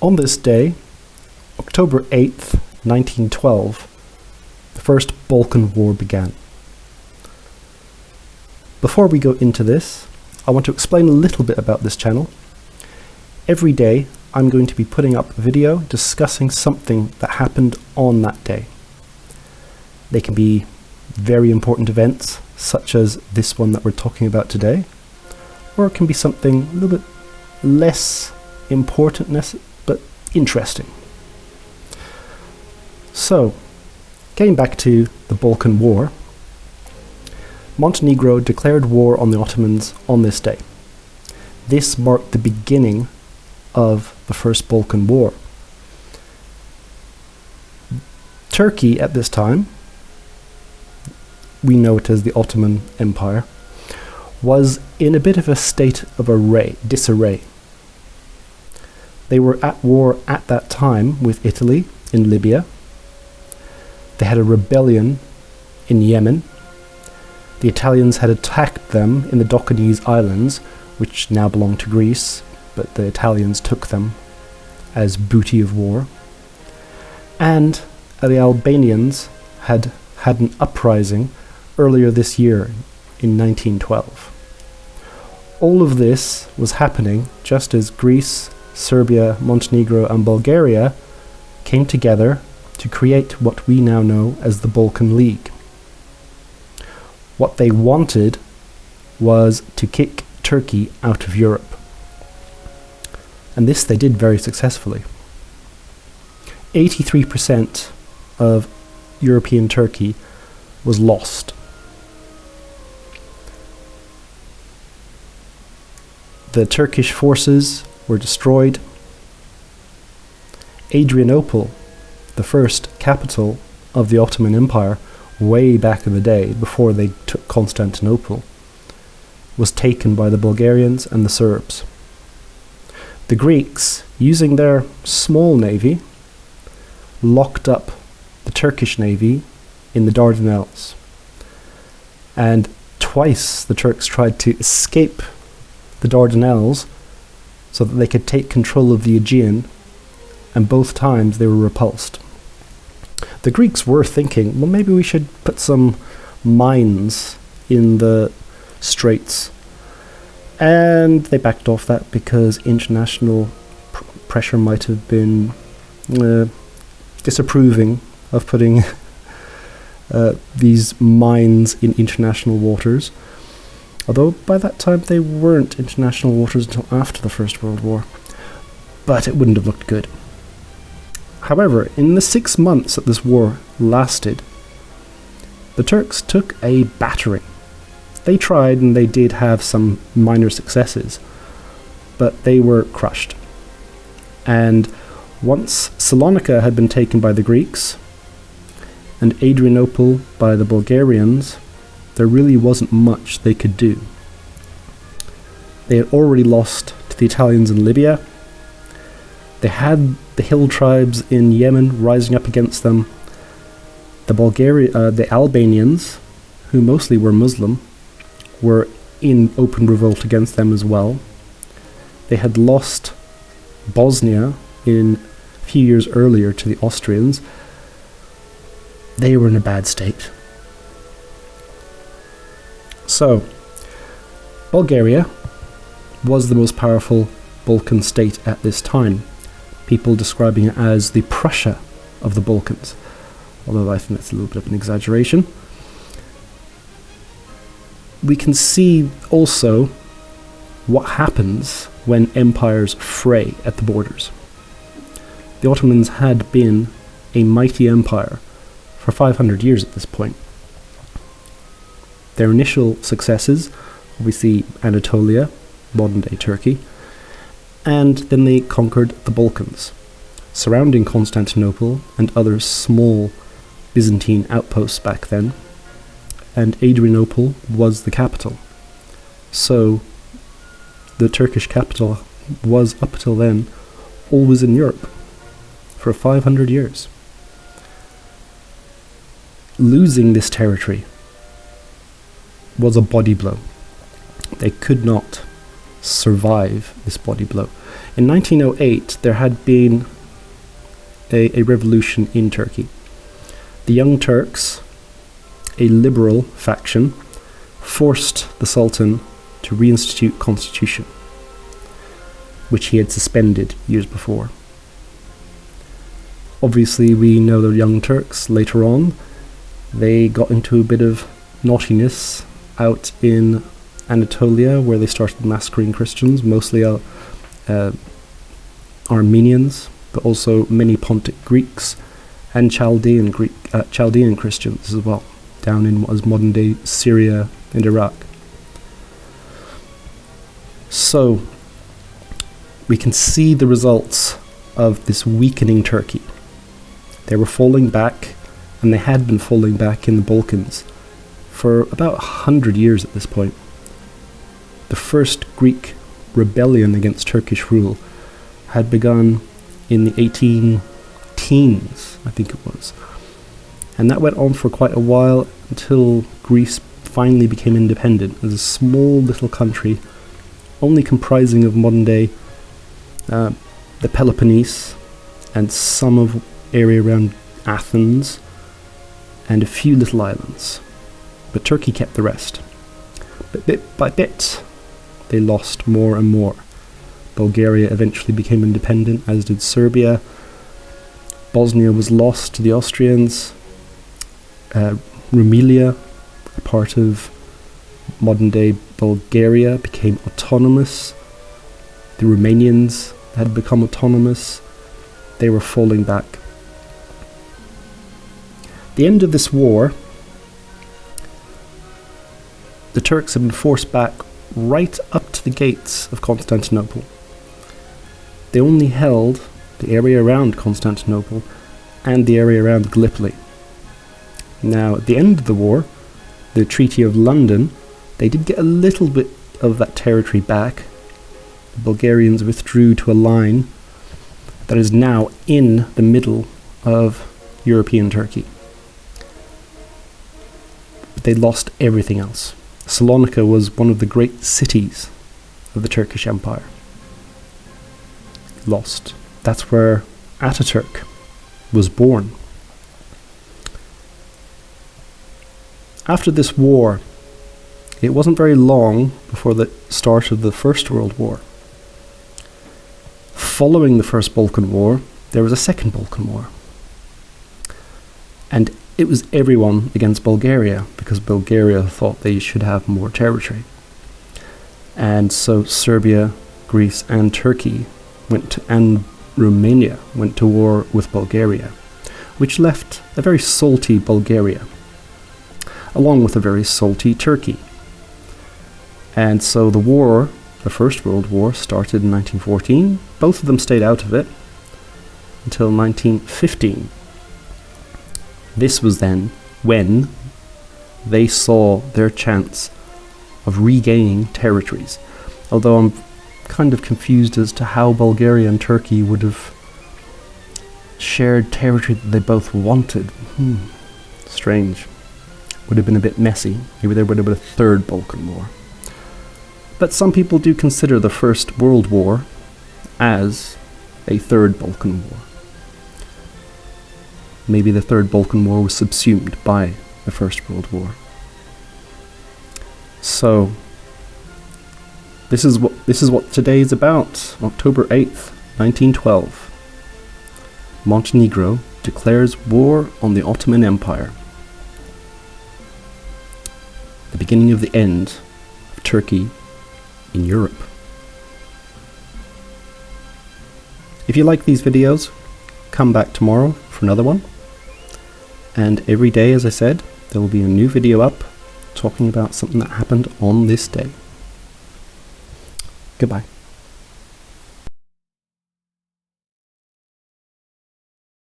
On this day, October 8th, 1912, the First Balkan War began. Before we go into this, I want to explain a little bit about this channel. Every day, I'm going to be putting up a video discussing something that happened on that day. They can be very important events, such as this one that we're talking about today, or it can be something a little bit less important, but interesting. So, getting back to the Balkan War, Montenegro declared war on the Ottomans on this day. This marked the beginning of the First Balkan War. Turkey at this time, we know it as the Ottoman Empire, was in a bit of a state of disarray. They were at war at that time with Italy in Libya. They had a rebellion in Yemen. The Italians had attacked them in the Dokanese Islands, which now belong to Greece, but the Italians took them as booty of war. And the Albanians had an uprising earlier this year in 1912. All of this was happening just as Greece, Serbia, Montenegro and Bulgaria came together to create what we now know as the Balkan League. What they wanted was to kick Turkey out of Europe. And this they did very successfully. 83% of European Turkey was lost. The Turkish forces were destroyed. Adrianople, the first capital of the Ottoman Empire, way back in the day, before they took Constantinople, was taken by the Bulgarians and the Serbs. The Greeks, using their small navy, locked up the Turkish navy in the Dardanelles. And twice the Turks tried to escape the Dardanelles so that they could take control of the Aegean, and both times they were repulsed. The Greeks were thinking, well, maybe we should put some mines in the straits. And they backed off that because international pressure might have been disapproving of putting these mines in international waters. Although by that time they weren't international waters until after the First World War. But it wouldn't have looked good. However, in the 6 months that this war lasted, the Turks took a battering. They tried and they did have some minor successes, but they were crushed. And once Salonika had been taken by the Greeks and Adrianople by the Bulgarians, there really wasn't much they could do. They had already lost to the Italians in Libya. They had the hill tribes in Yemen rising up against them. The Albanians, who mostly were Muslim, were in open revolt against them as well. They had lost Bosnia a few years earlier to the Austrians. They were in a bad state. So, Bulgaria was the most powerful Balkan state at this time. People describing it as the Prussia of the Balkans, although I think that's a little bit of an exaggeration. We can see also what happens when empires fray at the borders. The Ottomans had been a mighty empire for 500 years at this point. Their initial successes, obviously Anatolia, modern-day Turkey, and then they conquered the Balkans, surrounding Constantinople and other small Byzantine outposts back then, and Adrianople was the capital. So the Turkish capital was, up till then, always in Europe for 500 years. Losing this territory was a body blow. They could not survive this body blow. In 1908, there had been a revolution in Turkey. The Young Turks, a liberal faction, forced the Sultan to reinstitute constitution, which he had suspended years before. Obviously, we know the Young Turks later on. They got into a bit of naughtiness out in Anatolia, where they started massacring Christians, mostly Armenians, but also many Pontic Greeks and Chaldean Christians as well, down in what is modern-day Syria and Iraq. So, we can see the results of this weakening Turkey. They were falling back, and they had been falling back in the Balkans for about 100 years at this point. The first Greek rebellion against Turkish rule had begun in the 18 teens, I think it was. And that went on for quite a while until Greece finally became independent as a small little country, only comprising of modern day the Peloponnese and some of area around Athens and a few little islands. But Turkey kept the rest. But bit by bit, they lost more and more. Bulgaria eventually became independent, as did Serbia. Bosnia was lost to the Austrians. Rumelia, a part of modern-day Bulgaria, became autonomous. The Romanians had become autonomous. They were falling back. The end of this war, the Turks had been forced back right up to the gates of Constantinople. They only held the area around Constantinople and the area around Gallipoli. Now, at the end of the war, the Treaty of London, they did get a little bit of that territory back. The Bulgarians withdrew to a line that is now in the middle of European Turkey. But they lost everything else. Salonika was one of the great cities of the Turkish Empire. Lost. That's where Ataturk was born. After this war, it wasn't very long before the start of the First World War. Following the First Balkan War, there was a Second Balkan War. And it was everyone against Bulgaria, because Bulgaria thought they should have more territory. And so Serbia, Greece and Turkey and Romania went to war with Bulgaria, which left a very salty Bulgaria, along with a very salty Turkey. And so the war, the First World War, started in 1914. Both of them stayed out of it until 1915. This was then when they saw their chance of regaining territories. Although I'm kind of confused as to how Bulgaria and Turkey would have shared territory that they both wanted. Strange. Would have been a bit messy. Maybe there would have been a Third Balkan War. But some people do consider the First World War as a Third Balkan War. Maybe the Third Balkan War was subsumed by the First World War. So, this is what today is about. October 8th, 1912. Montenegro declares war on the Ottoman Empire. The beginning of the end of Turkey in Europe. If you like these videos, come back tomorrow for another one. And every day, as I said, there will be a new video up talking about something that happened on this day. Goodbye.